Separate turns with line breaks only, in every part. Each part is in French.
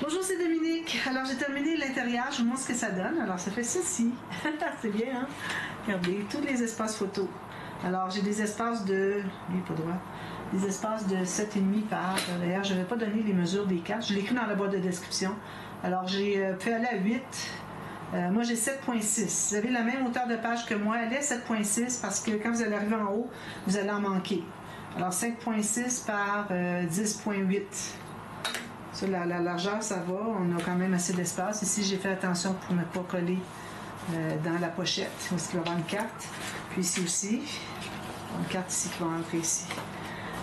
Bonjour, c'est Dominique. Alors, j'ai terminé l'intérieur. Je vous montre ce que ça donne. Alors, ça fait ceci. C'est bien, hein? Regardez, tous les espaces photos. Alors, j'ai des espaces de... Lui, pas droit. Des espaces de 7,5 par... D'ailleurs, je ne vais pas donner les mesures des cartes. Je l'ai écrit dans la boîte de description. Alors, j'ai pu aller à 8. Moi, j'ai 7,6. Vous avez la même hauteur de page que moi. Elle est 7,6 parce que quand vous allez arriver en haut, vous allez en manquer. Alors, 5,6 par 10,8. Ça, la largeur, ça va. On a quand même assez d'espace. Ici, j'ai fait attention pour ne pas coller dans la pochette. Parce qu'il va y avoir une carte. Puis ici aussi, une carte ici qui va entrer ici.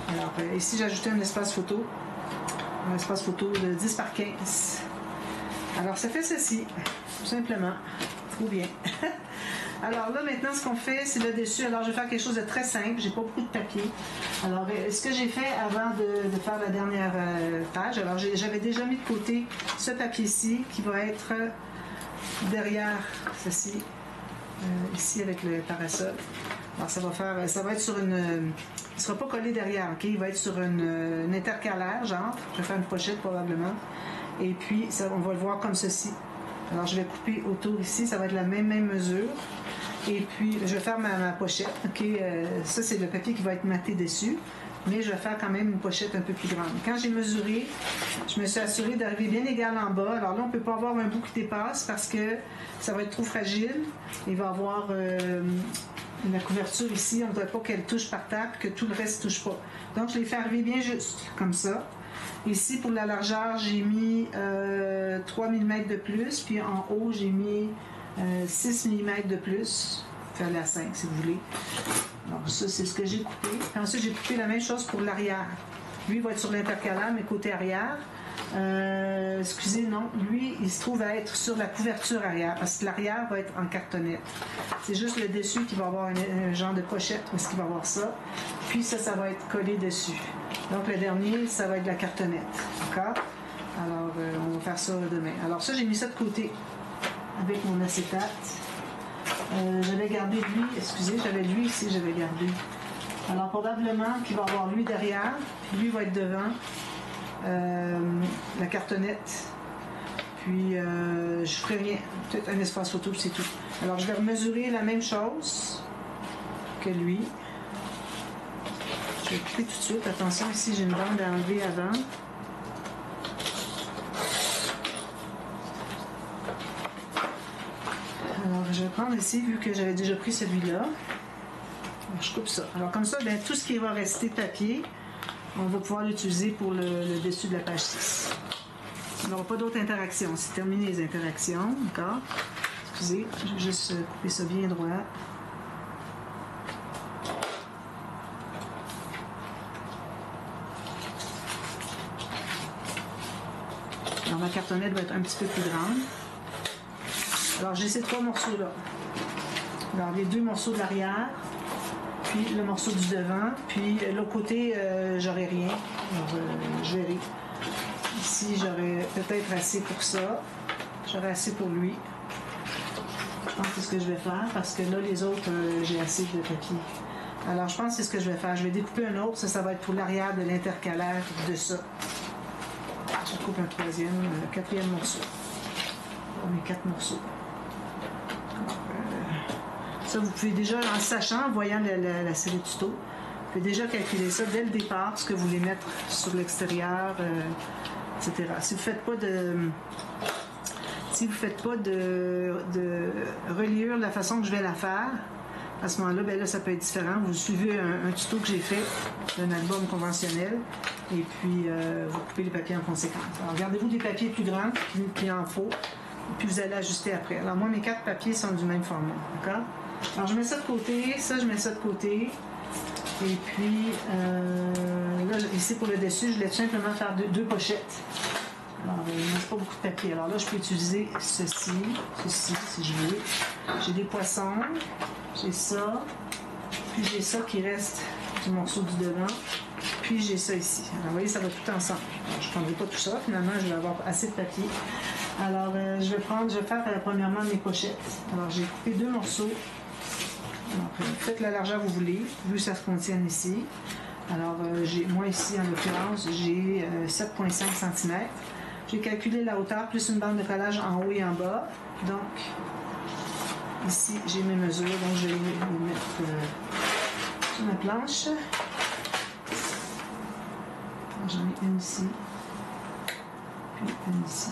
Alors, ici, j'ai ajouté un espace photo. Un espace photo de 10 par 15. Alors, ça fait ceci, tout simplement. Trop bien. Alors là, maintenant, ce qu'on fait, c'est le dessus. Alors, je vais faire quelque chose de très simple. J'ai pas beaucoup de papier. Alors, ce que j'ai fait avant de faire la dernière page, alors j'avais déjà mis de côté ce papier-ci qui va être derrière ceci, ici avec le parasol. Alors, ça va être sur une... il ne sera pas collé derrière, ok? Il va être sur une intercalaire, genre. Je vais faire une pochette probablement. Et puis, ça, on va le voir comme ceci. Alors, je vais couper autour ici. Ça va être la même mesure. Et puis, je vais faire ma pochette. Ok, ça, c'est le papier qui va être maté dessus. Mais je vais faire quand même une pochette un peu plus grande. Quand j'ai mesuré, je me suis assurée d'arriver bien égal en bas. Alors là, on ne peut pas avoir un bout qui dépasse parce que ça va être trop fragile. Il va y avoir la couverture ici. On ne voudrait pas qu'elle touche par terre et que tout le reste ne touche pas. Donc, je l'ai fait arriver bien juste, comme ça. Ici, pour la largeur, j'ai mis 3 mm de plus. Puis en haut, j'ai mis 6 mm de plus. Vous pouvez aller à 5 si vous voulez. Alors ça, c'est ce que j'ai coupé. Ensuite, j'ai coupé la même chose pour l'arrière. Lui, il va être sur l'intercalaire, mais côté arrière. Excusez, non. Lui, il se trouve à être sur la couverture arrière, parce que l'arrière va être en cartonnette. C'est juste le dessus qui va avoir un genre de pochette, parce qu'il va avoir ça. Puis ça va être collé dessus. Donc le dernier, ça va être de la cartonnette. D'accord? Alors, on va faire ça demain. Alors ça, j'ai mis ça de côté avec mon acétate. J'avais gardé lui, excusez, j'avais lui ici, j'avais gardé. Alors probablement qu'il va avoir lui derrière, puis lui va être devant. La cartonnette. Puis je ferai rien. Peut-être un espace photo, c'est tout. Alors je vais mesurer la même chose que lui. Je vais couper tout de suite. Attention, ici j'ai une bande à enlever avant. Alors je vais prendre ici, vu que j'avais déjà pris celui-là. Je coupe ça. Alors comme ça, bien, tout ce qui va rester de papier, on va pouvoir l'utiliser pour le dessus de la page 6. On n'aura pas d'autres interactions. C'est terminé les interactions. D'accord? Excusez, je vais juste couper ça bien droit. Alors ma cartonnette va être un petit peu plus grande. Alors j'ai ces 3 morceaux-là. Alors les 2 morceaux de l'arrière, puis le morceau du devant, puis l'autre côté, j'aurai rien. Alors, je verrai. Ici, j'aurai peut-être assez pour ça. J'aurai assez pour lui. Je pense que c'est ce que je vais faire, parce que là, les autres, j'ai assez de papier. Alors, je pense que c'est ce que je vais faire. Je vais découper un autre. Ça va être pour l'arrière de l'intercalaire de ça. Je coupe un 4e morceau. On met 4 morceaux. Ça, vous pouvez déjà, en sachant, en voyant la série tuto, vous pouvez déjà calculer ça dès le départ, ce que vous voulez mettre sur l'extérieur, etc. Si vous ne faites pas de reliure de la façon que je vais la faire, à ce moment-là, ben là, ça peut être différent. Vous suivez un tuto que j'ai fait d'un album conventionnel et puis vous coupez les papiers en conséquence. Alors, gardez-vous des papiers plus grands qu'il en faut, puis vous allez ajuster après. Alors, moi, mes 4 papiers sont du même format. D'accord? Alors, je mets ça de côté, ça, je mets ça de côté. Et puis, là, ici, pour le dessus, je voulais tout simplement faire deux pochettes. Alors, il ne reste pas beaucoup de papier. Alors là, je peux utiliser ceci, si je veux. J'ai des poissons, j'ai ça, puis j'ai ça qui reste du morceau du devant, puis j'ai ça ici. Alors, vous voyez, ça va tout ensemble. Alors, je ne prendrai pas tout ça. Finalement, je vais avoir assez de papier. Alors, je vais faire premièrement mes pochettes. Alors, j'ai coupé 2 morceaux. Alors, faites la largeur que vous voulez, vu que ça se contient ici. Alors, moi ici, en l'occurrence, j'ai 7,5 cm. J'ai calculé la hauteur plus une bande de collage en haut et en bas. Donc, ici, j'ai mes mesures. Donc, je vais les mettre sur ma planche. J'en ai une ici. Puis une ici.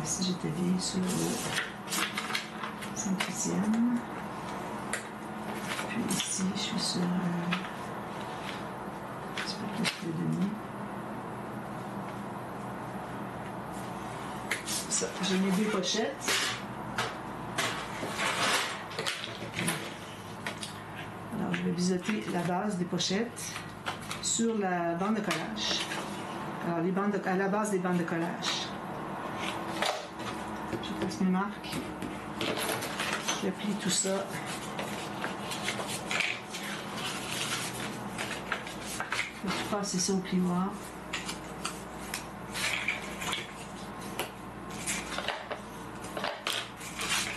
Ici, j'établis sur le 5/8e. Puis ici, je suis sur un petit peu plus que le demi. Ça, j'ai mes 2 pochettes. Alors, je vais biseauter la base des pochettes sur la bande de collage. Alors, à la base des bandes de collage. Je passe mes marques. Je plie tout ça. Je vais tout passer ça au plioir.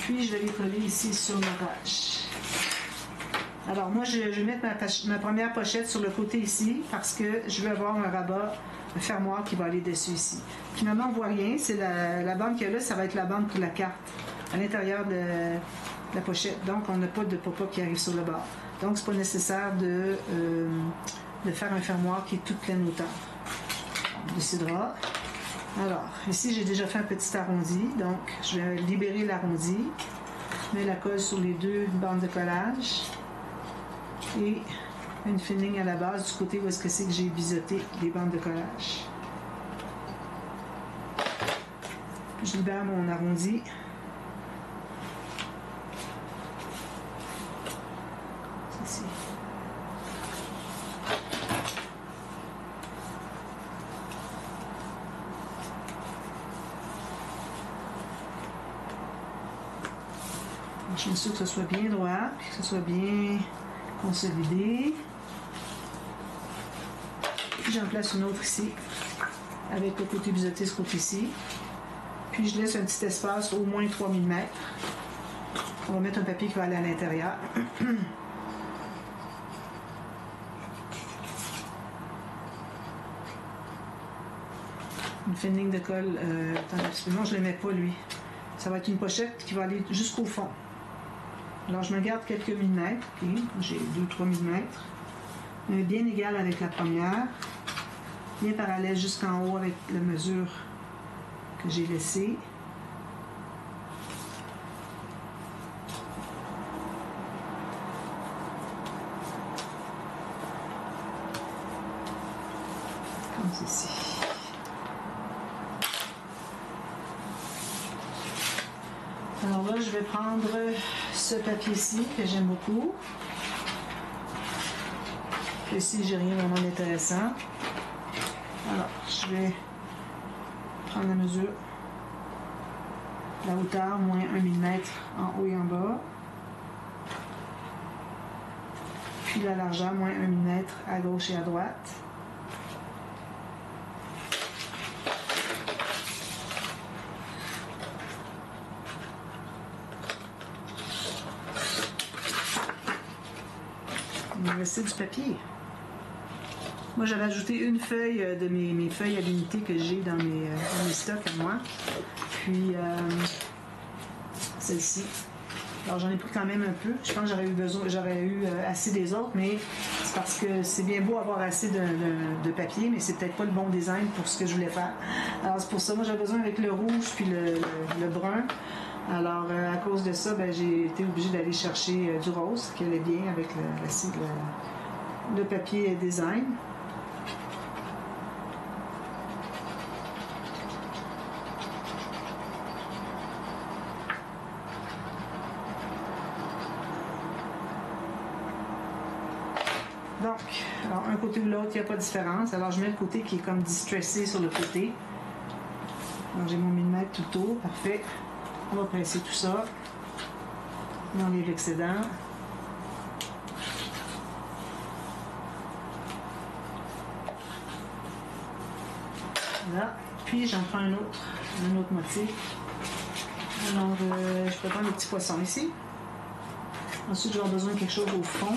Puis je vais les coller ici sur l'orage. Alors moi je vais mettre ma première pochette sur le côté ici parce que je veux avoir un rabat, un fermoir qui va aller dessus ici. Finalement on ne voit rien, c'est la bande qu'il y a là, ça va être la bande pour la carte à l'intérieur de la pochette. Donc on n'a pas de pop-up qui arrive sur le bord. Donc c'est pas nécessaire de faire un fermoir qui est toute pleine hauteur. On décidera. Alors, ici, j'ai déjà fait un petit arrondi, donc je vais libérer l'arrondi. Je mets la colle sur les 2 bandes de collage et une filling à la base du côté où est-ce que c'est que j'ai biseauté les bandes de collage. Je libère mon arrondi. Ici. Je m'assure que ce soit bien droit, que ce soit bien consolidé. Puis j'en place une autre ici, avec le côté biseauté, ce côté-ci. Puis je laisse un petit espace, au moins 3 mm. On va mettre un papier qui va aller à l'intérieur. Une fine ligne de colle, non, je ne le mets pas lui. Ça va être une pochette qui va aller jusqu'au fond. Alors je me garde quelques millimètres, okay. J'ai 2-3 mm, bien égal avec la première, bien parallèle jusqu'en haut avec la mesure que j'ai laissée. Comme ceci. Alors là, je vais prendre ce papier-ci que j'aime beaucoup. Ici, j'ai rien vraiment d'intéressant. Alors, je vais prendre la mesure, la hauteur, moins 1 mm en haut et en bas. Puis la largeur, moins 1 mm à gauche et à droite. Il me restait du papier. Moi, j'avais ajouté une feuille de mes feuilles à l'unité que j'ai dans mes stocks à moi. Puis, celle-ci. Alors, j'en ai pris quand même un peu. Je pense que j'aurais eu assez des autres, mais c'est parce que c'est bien beau avoir assez de papier, mais c'est peut-être pas le bon design pour ce que je voulais faire. Alors, c'est pour ça, moi, j'ai besoin avec le rouge puis le brun. Alors, à cause de ça, j'ai été obligée d'aller chercher du rose, qui allait bien avec le papier design. Donc, alors, un côté ou l'autre, il n'y a pas de différence. Alors, je mets le côté qui est comme distressé sur le côté. Alors, j'ai mon millimètre tout autour, parfait. On va presser tout ça. On enlève l'excédent. Voilà. Puis j'en prends un autre motif. Alors, je peux prendre le petit poisson ici. Ensuite, je vais avoir besoin de quelque chose au fond.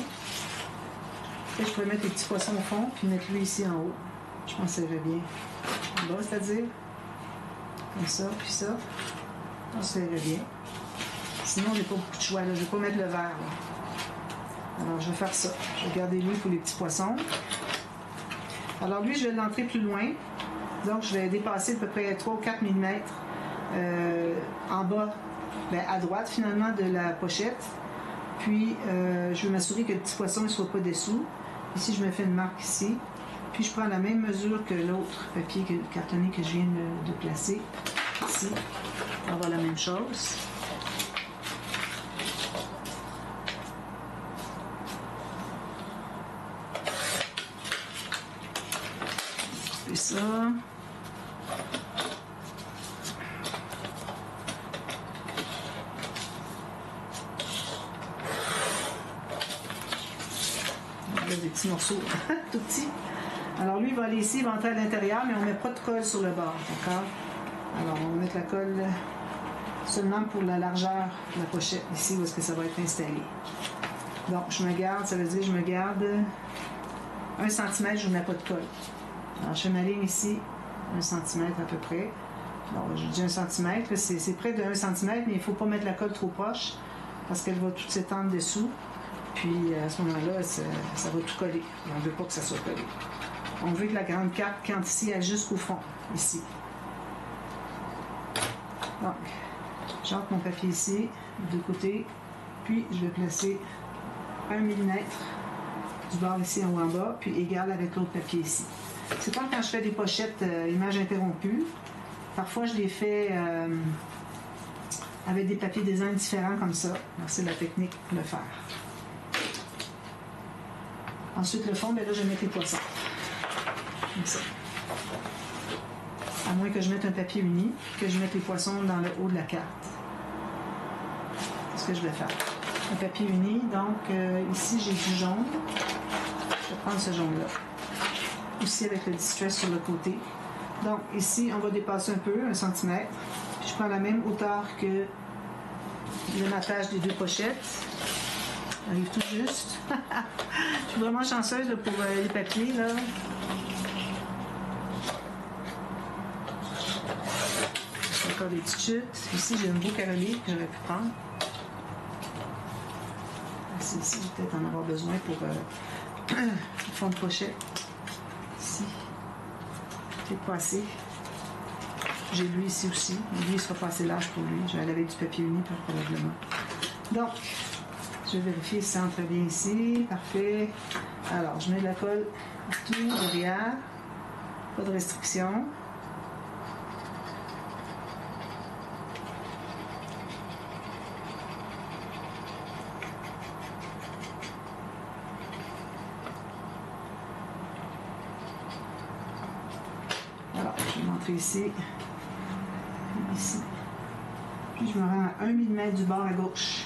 Et je pourrais mettre les petits poissons au fond, puis mettre lui ici en haut. Je pense que ça irait bien. En bas, c'est-à-dire, comme ça, puis ça. Je pense que ça irait bien. Sinon, j'ai pas beaucoup de choix, là. Je vais pas mettre le vert, là. Alors, je vais faire ça. Je vais garder lui pour les petits poissons. Alors, lui, je vais l'entrer plus loin. Donc, je vais dépasser à peu près 3 ou 4 mm en bas, bien, à droite, finalement, de la pochette. Puis, je vais m'assurer que le petit poisson ne soit pas dessous. Ici, je me fais une marque ici. Puis, je prends la même mesure que l'autre papier cartonné que je viens de placer. Ici, on va avoir la même chose. Et ça. Des petits morceaux tout petits. Alors lui, il va aller ici, il va entrer à l'intérieur, mais on ne met pas de colle sur le bord, d'accord? Alors, on va mettre la colle seulement pour la largeur de la pochette, ici, où est-ce que ça va être installé. Donc, je me garde, ça veut dire que je me garde 1 cm, je ne mets pas de colle. Alors, je fais ma ligne ici, 1 cm à peu près. Bon, je dis 1 cm, c'est près de 1 cm, mais il ne faut pas mettre la colle trop proche, parce qu'elle va tout s'étendre dessous. Puis à ce moment-là, ça va tout coller. Et on ne veut pas que ça soit collé. On veut que la grande carte, quand ici, elle jusqu'au fond, ici. Donc, j'entre mon papier ici, de côté, puis je vais placer 1 mm du bord ici en haut en bas, puis égal avec l'autre papier ici. C'est comme quand je fais des pochettes images interrompues. Parfois, je les fais avec des papiers design différents comme ça. C'est la technique pour le faire. Ensuite, le fond, bien là, je vais mettre les poissons. Comme ça. À moins que je mette un papier uni, que je mette les poissons dans le haut de la carte. C'est ce que je vais faire. Un papier uni, donc ici, j'ai du jaune. Je vais prendre ce jaune-là. Aussi avec le distress sur le côté. Donc, ici, on va dépasser un peu, 1 cm. Puis je prends la même hauteur que le matage des deux pochettes. Arrive tout juste. Je suis vraiment chanceuse là, pour les papiers. Là. Encore des petites chutes. Ici, j'ai un beau carolé que j'aurais pu prendre. Ici, je vais peut-être en avoir besoin pour le fond de pochette. Ici. Peut-être pas assez. J'ai lui ici aussi. Lui, il sera pas assez large pour lui. Je vais aller avec du papier uni, probablement. Donc, je vais vérifier si ça entre bien ici. Parfait. Alors, je mets de la colle partout, derrière. Pas de restriction. Alors, je vais montrer ici. Ici. Puis je me rends à 1 mm du bord à gauche.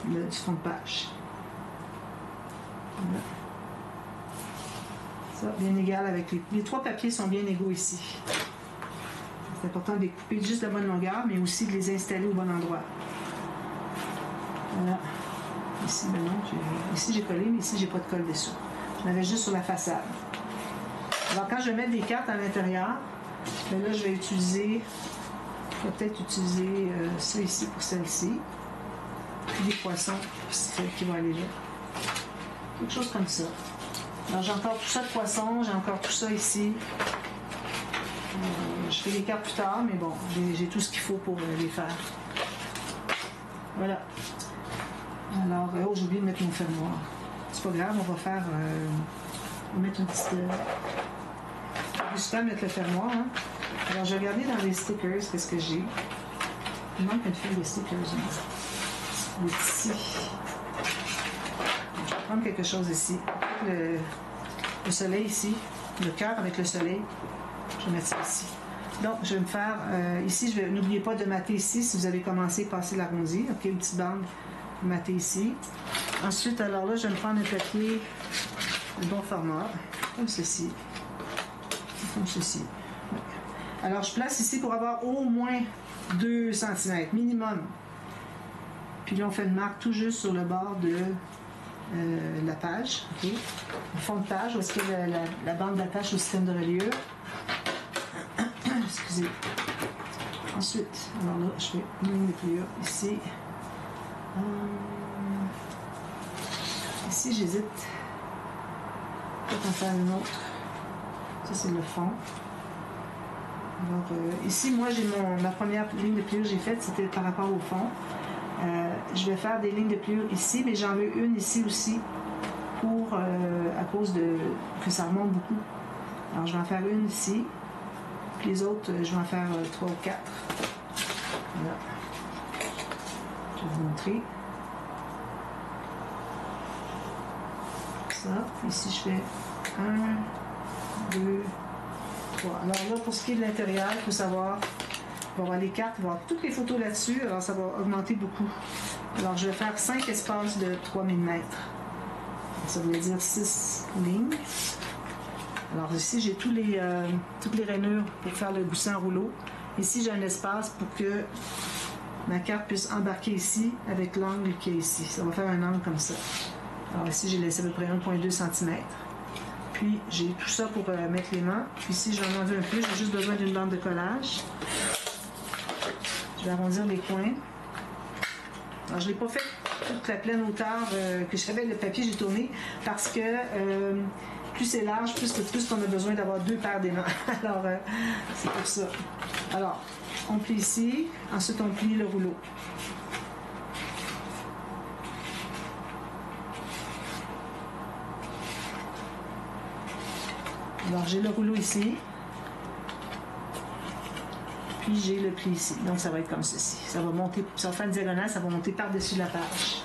Du fond de page. Voilà. Ça, bien égal avec les 3 papiers sont bien égaux ici. C'est important de les couper juste de la bonne longueur, mais aussi de les installer au bon endroit. Voilà. Ici, ben non, ici j'ai collé, mais ici j'ai pas de colle dessous. Je l'avais juste sur la façade. Alors quand je vais mettre des cartes à l'intérieur, ben là je vais utiliser, je vais peut-être utiliser ça ici pour celle-ci. Puis des poissons, qui vont aller là. Quelque chose comme ça. Alors j'ai encore tout ça de poissons, j'ai encore tout ça ici. Je fais les cartes plus tard, mais bon, j'ai tout ce qu'il faut pour les faire. Voilà. Alors, oh, j'ai oublié de mettre mon fermoir. C'est pas grave, on va faire... on va mettre une petite... je vais super mettre le fermoir. Hein. Alors, je vais regarder dans les stickers, qu'est-ce que j'ai. Il manque une feuille de stickers. Hein. Ici. Je vais prendre quelque chose ici. Le soleil ici. Le cœur avec le soleil. Je vais mettre ça ici. Donc, je vais me faire... ici, n'oubliez pas de mater ici si vous avez commencé à passer l'arrondi. OK, une petite bande mater ici. Ensuite, alors là, je vais me prendre un papier de bon format, comme ceci. Comme ceci. Alors, je place ici pour avoir au moins 2 cm, minimum. Puis là, on fait une marque tout juste sur le bord de la page, ok? Le fond de page, où est-ce que la bande d'attache au système de reliure. Excusez. Ensuite, alors là, je fais une ligne de pliure ici. Ici, j'hésite. Peut-être en faire une autre. Ça, c'est le fond. Alors, ici, moi, j'ai ma première ligne de pliure que j'ai faite, c'était par rapport au fond. Je vais faire des lignes de pliure ici, mais j'en veux une ici aussi pour, à cause de que ça remonte beaucoup. Alors, je vais en faire une ici. Puis les autres, je vais en faire 3 ou 4. Voilà. Je vais vous montrer. Ça. Ici, je fais 1, 2, 3. Alors là, pour ce qui est de l'intérieur, il faut savoir, on va voir les cartes, on va voir toutes les photos là-dessus. Alors, ça va augmenter beaucoup. Alors, je vais faire 5 espaces de 3 mm. Ça veut dire 6 lignes. Alors ici, j'ai toutes les rainures pour faire le gousset en rouleau. Ici, j'ai un espace pour que ma carte puisse embarquer ici avec l'angle qui est ici. Ça va faire un angle comme ça. Alors ici, j'ai laissé à peu près 1,2 cm. Puis, j'ai tout ça pour mettre les mains. Puis ici, j'en ai enlevé un peu. J'ai juste besoin d'une bande de collage. Je vais arrondir les coins. Alors, je ne l'ai pas fait toute la pleine hauteur que j'avais le papier, j'ai tourné parce que plus c'est large, plus qu'on a besoin d'avoir 2 paires d'aimants. Alors, c'est pour ça. Alors, on plie ici, ensuite on plie le rouleau. Alors, j'ai le rouleau ici. Puis j'ai le pli ici. Donc, ça va être comme ceci. Ça va monter, ça va faire une diagonale, ça va monter par-dessus la page.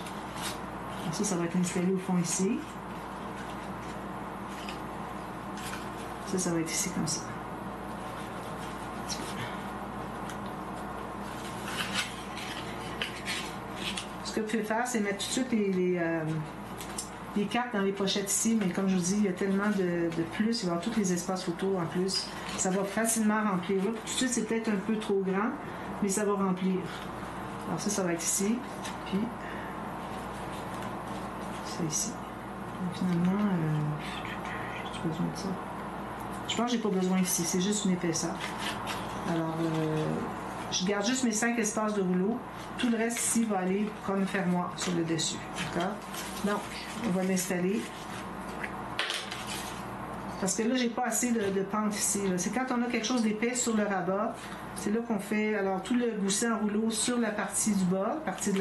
Ensuite, ça va être installé au fond ici. Ça va être ici comme ça. Ce que vous pouvez faire, c'est mettre tout de suite les cartes dans les pochettes ici, mais comme je vous dis, il y a tellement de plus, il va y avoir tous les espaces photos en plus. Ça va facilement remplir. Là, tout de suite, c'est peut-être un peu trop grand, mais ça va remplir. Alors ça va être ici, puis c'est ici. Donc finalement, j'ai besoin de ça. Je pense que j'ai pas besoin ici, c'est juste une épaisseur. Alors, je garde juste mes 5 espaces de rouleau. Tout le reste ici va aller comme fermoir sur le dessus. D'accord? Donc, on va l'installer. Parce que là, j'ai pas assez de pente ici. C'est quand on a quelque chose d'épais sur le rabat, c'est là qu'on fait alors tout le gousset en rouleau sur la partie du bas, partie de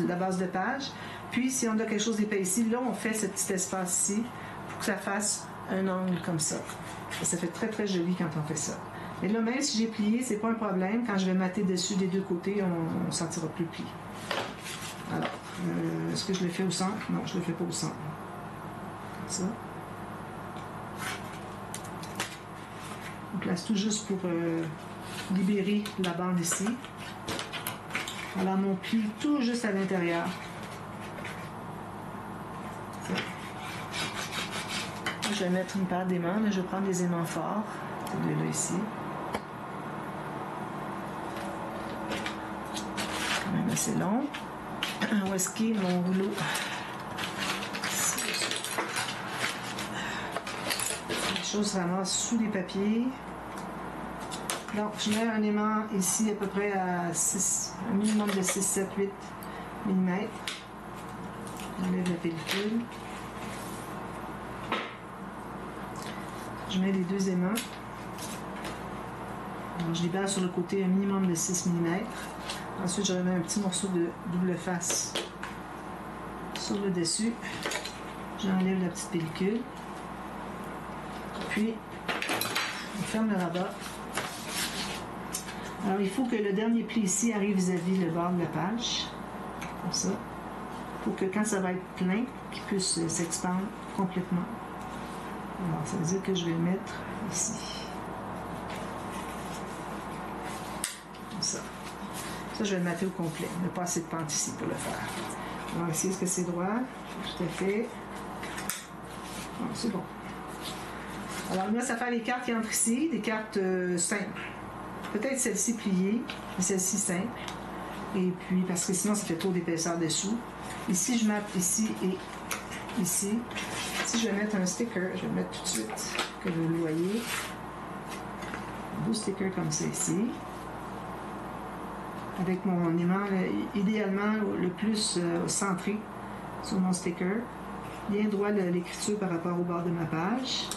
la base de page. Puis, si on a quelque chose d'épais ici, là, on fait ce petit espace ici pour que ça fasse un angle comme ça. Et ça fait très, très joli quand on fait ça. Et là, même si j'ai plié, c'est pas un problème. Quand je vais mater dessus des deux côtés, on ne sentira plus plié. Alors, est-ce que je le fais au centre? Non, je ne le fais pas au centre. Comme ça. On place tout juste pour libérer la bande ici. Alors, on plie tout juste à l'intérieur. Je vais mettre une paire d'aimants, mais je vais prendre des aimants forts. Ces deux-là ici. Quand même assez long. Où est-ce qu'est mon rouleau? Les choses se ramassent sous les papiers. Donc, je mets un aimant ici à peu près à 6, un minimum de 6, 7, 8 mm. J'enlève la pellicule. Je mets les deux aimants. Alors, je libère sur le côté un minimum de 6 mm. Ensuite, je remets un petit morceau de double face sur le dessus. J'enlève la petite pellicule. Puis, on ferme le rabat. Alors, il faut que le dernier pli ici arrive vis-à-vis le bord de la page. Comme ça. Pour que quand ça va être plein, qu'il puisse s'expandre complètement. Alors, ça veut dire que je vais le mettre ici. Comme ça. Ça, je vais le mater au complet. Il n'y a pas assez de pente ici pour le faire. Alors, ici, est-ce que c'est droit? Tout à fait. Bon, c'est bon. Alors, là, ça fait les cartes qui entrent ici, des cartes simples. Peut-être celle-ci pliée, et celle-ci simple. Et puis, parce que sinon, ça fait trop d'épaisseur dessous. Ici, je mate ici et ici. Si je vais mettre un sticker, je vais le mettre tout de suite, que vous le voyez. Un beau sticker comme ça ici. Avec mon aimant, idéalement le plus centré sur mon sticker. Bien droit l'écriture par rapport au bord de ma page.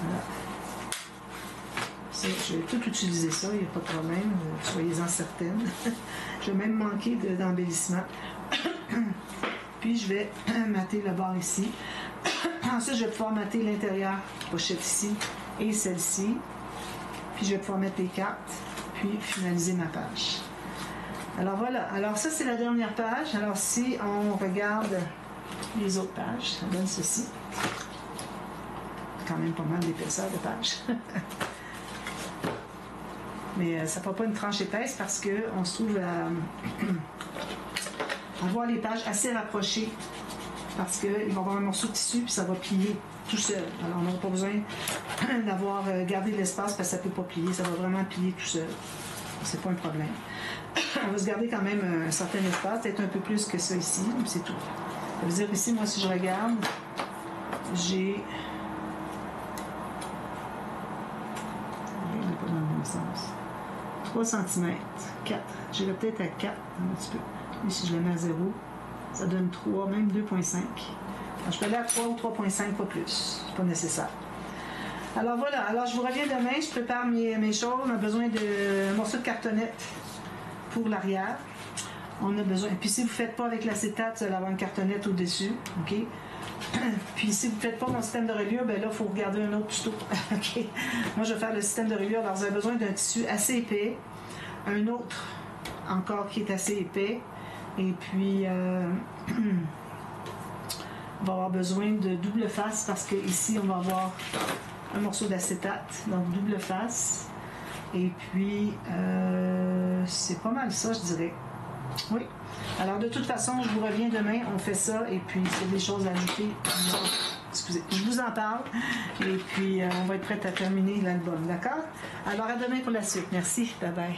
Voilà. Ça, je vais tout utiliser ça, il n'y a pas de problème, soyez-en certaines. Je vais même manquer d'embellissement. Puis je vais mater le bord ici. Ensuite, je vais pouvoir mater l'intérieur, pochette ici et celle-ci. Puis je vais pouvoir mettre les cartes, puis finaliser ma page. Alors voilà, alors ça c'est la dernière page. Alors si on regarde les autres pages, ça donne ceci. Quand même pas mal d'épaisseur de page. Mais ça ne fera pas une tranche épaisse parce qu'on se trouve à avoir les pages assez rapprochées parce qu'il va y avoir un morceau de tissu puis ça va plier tout seul. Alors on n'aura pas besoin d'avoir gardé de l'espace parce que ça ne peut pas plier, ça va vraiment plier tout seul. C'est pas un problème. On va se garder quand même un certain espace, peut-être un peu plus que ça ici, c'est tout. Ça veut dire ici, moi si je regarde, j'ai... pas dans le bon sens. 3 cm, 4. J'irai peut-être à 4 un petit peu. Et si je le mets à 0, ça donne 3, même 2,5. Je peux aller à 3 ou 3,5, pas plus. C'est pas nécessaire. Alors voilà, alors je vous reviens demain, je prépare mes choses. On a besoin d'un morceau de cartonnette pour l'arrière. On a besoin. Puis si vous ne faites pas avec l'acétate, vous allez avoir une cartonnette au-dessus. OK? Puis si vous ne faites pas mon système de reliure, ben là, il faut regarder un autre tuto. Okay. Moi, je vais faire le système de reliure. Alors, vous avez besoin d'un tissu assez épais, un autre encore qui est assez épais, et puis on va avoir besoin de double face parce qu'ici, on va avoir un morceau d'acétate, donc double face. Et puis, c'est pas mal ça, je dirais. Oui. Alors, de toute façon, je vous reviens demain, on fait ça, et puis s'il y a des choses à ajouter, excusez, je vous en parle, et puis on va être prête à terminer l'album, d'accord? Alors, à demain pour la suite. Merci, bye bye.